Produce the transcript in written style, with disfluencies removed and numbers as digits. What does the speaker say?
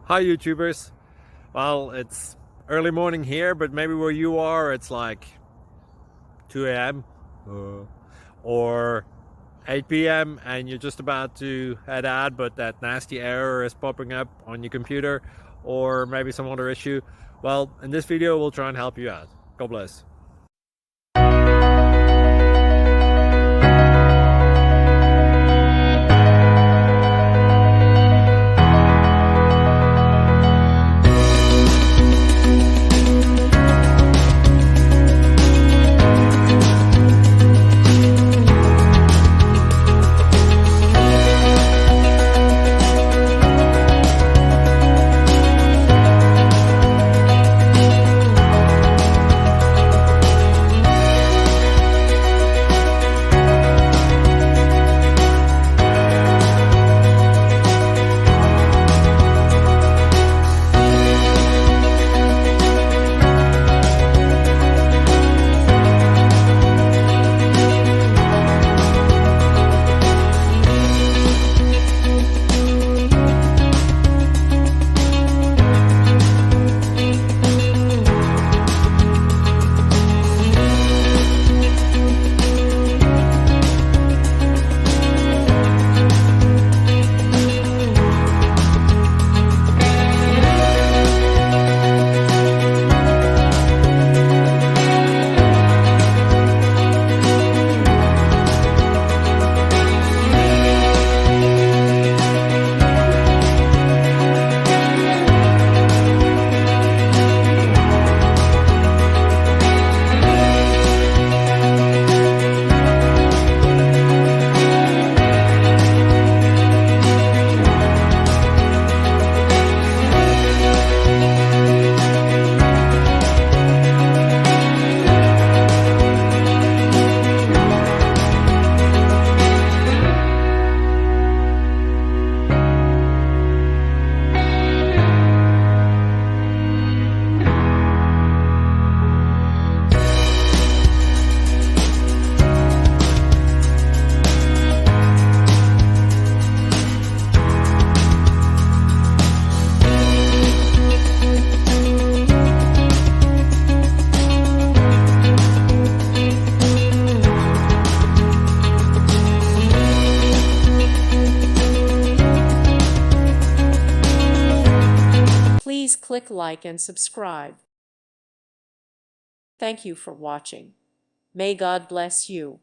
Hi YouTubers. Well, it's early morning here, but maybe where you are it's like 2 a.m. Or 8 p.m. and you're just about to head out, but that nasty error is popping up on your computer, or maybe some other issue. Well, in this video we'll try and help you out. God bless. Please click like and subscribe. Thank you for watching. May God bless you.